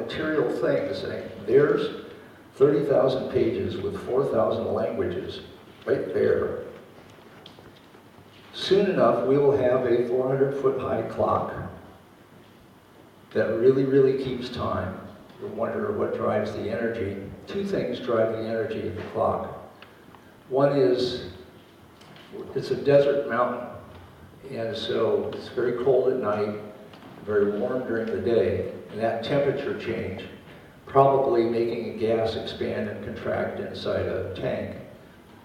material things, saying, there's 30,000 pages with 4,000 languages right there. Soon enough, we will have a 400-foot high clock that really, really keeps time. You wonder what drives the energy. Two things drive the energy of the clock. One is, it's a desert mountain, and so it's very cold at night, very warm during the day, and that temperature change, probably making a gas expand and contract inside a tank,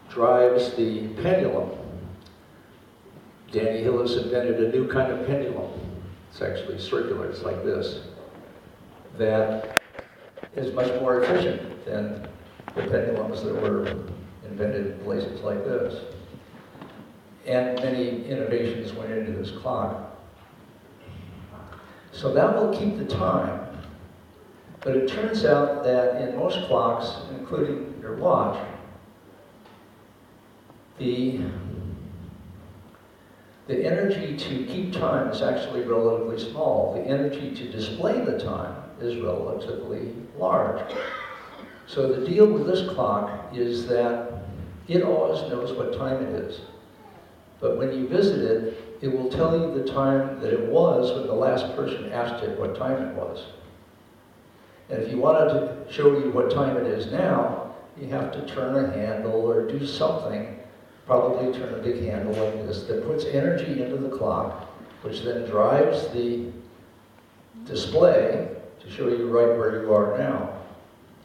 drives the pendulum. Danny Hillis invented a new kind of pendulum. It's actually circular, it's like this, that is much more efficient than the pendulums that were invented in places like this. And many innovations went into this clock. So that will keep the time. But it turns out that in most clocks, including your watch, the energy to keep time is actually relatively small. The energy to display the time is relatively large. So the deal with this clock is that it always knows what time it is. But when you visit it, it will tell you the time that it was when the last person asked it what time it was. And if you wanted to show you what time it is now, you have to turn a handle or do something, probably turn a big handle like this, that puts energy into the clock, which then drives the display to show you right where you are now.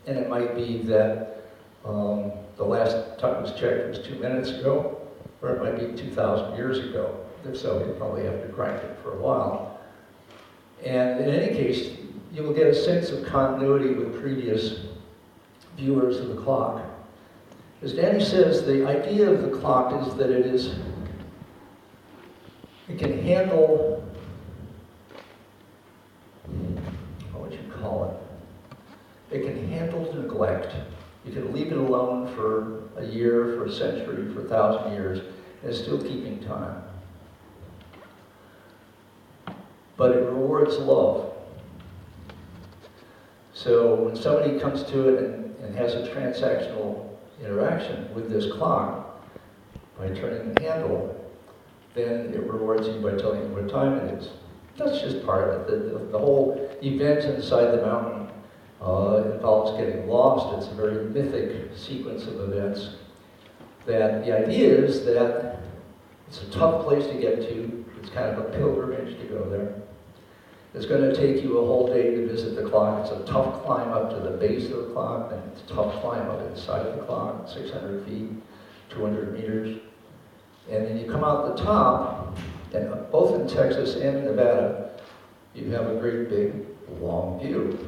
And it might be that the last time it was checked was 2 minutes ago, or it might be 2,000 years ago. If so, you probably have to crank it for a while. And in any case, you will get a sense of continuity with previous viewers of the clock. As Danny says, the idea of the clock is that it can handle, what would you call it? It can handle neglect. You can leave it alone for a year, for a century, for 1,000 years, and it's still keeping time. But it rewards love. So when somebody comes to it and has a transactional interaction with this clock, by turning the handle, then it rewards you by telling you what time it is. That's just part of it. The whole event inside the mountain involves getting lost. It's a very mythic sequence of events. That the idea is that it's a tough place to get to. It's kind of a pilgrimage to go there. It's going to take you a whole day to visit the clock. It's a tough climb up to the base of the clock, and it's a tough climb up inside the clock, 600 feet, 200 meters. And then you come out the top, and both in Texas and in Nevada, you have a great big, long view.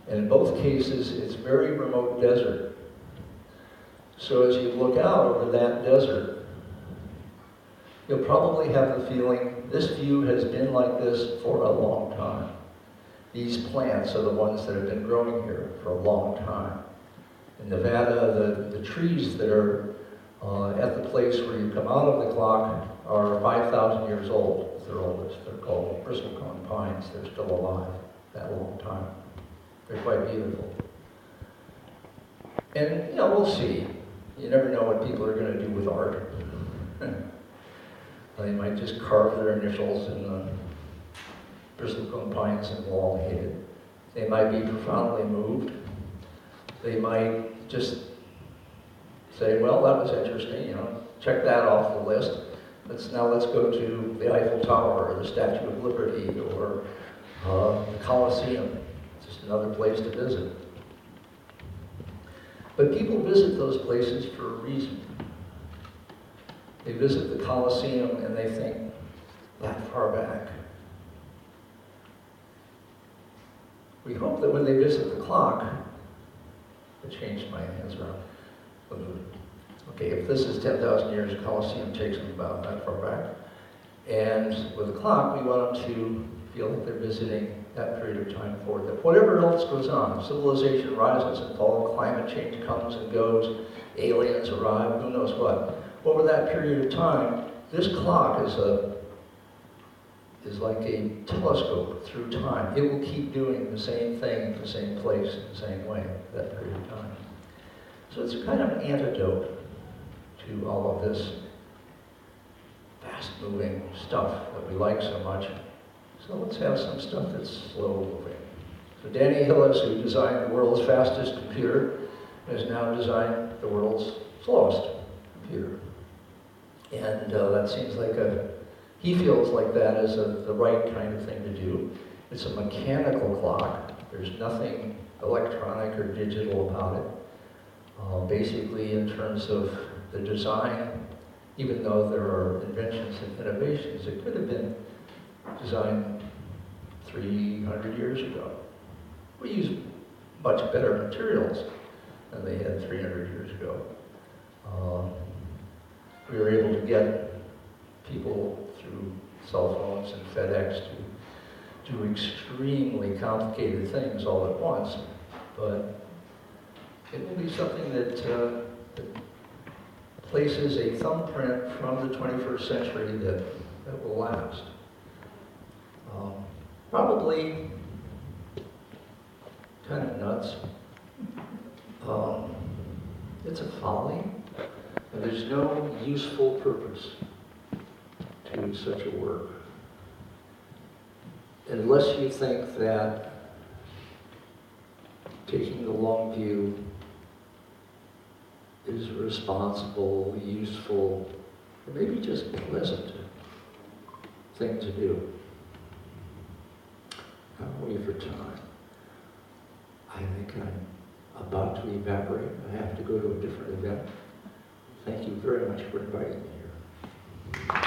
And in both cases, it's very remote desert. So as you look out over that desert, you'll probably have the feeling this view has been like this for a long time. These plants are the ones that have been growing here for a long time. In Nevada, the trees that are at the place where you come out of the clock are 5,000 years old. They're oldest. They're called bristlecone pines. They're still alive that long time. They're quite beautiful. And, we'll see. You never know what people are going to do with art. They might just carve their initials in the bristlecone pines and wall hit. They might be profoundly moved. They might just say, well, that was interesting, check that off the list. Let's go to the Eiffel Tower or the Statue of Liberty or the Colosseum. It's just another place to visit. But people visit those places for a reason. They visit the Colosseum and they think, that far back. We hope that when they visit the clock, I changed my hands around. Okay, if this is 10,000 years, the Colosseum takes them about that far back. And with the clock, we want them to feel like they're visiting that period of time forward. That whatever else goes on, civilization rises and falls, climate change comes and goes, aliens arrive, who knows what. Over that period of time, this clock is is like a telescope through time. It will keep doing the same thing in the same place in the same way that period of time. So it's a kind of antidote to all of this fast-moving stuff that we like so much. So let's have some stuff that's slow-moving. So Danny Hillis, who designed the world's fastest computer, has now designed the world's slowest computer. And that seems like he feels like that is the right kind of thing to do. It's a mechanical clock. There's nothing electronic or digital about it. Basically, in terms of the design, even though there are inventions and innovations, it could have been designed 300 years ago. We use much better materials than they had 300 years ago. We were able to get people through cell phones and FedEx to do extremely complicated things all at once, but it will be something that places a thumbprint from the 21st century that will last. Probably kind of nuts. It's a folly, and there's no useful purpose to such a work. Unless you think that taking the long view is a responsible, useful, or maybe just pleasant thing to do. How are we for time? I think I'm about to evaporate. I have to go to a different event. Thank you very much for inviting me here.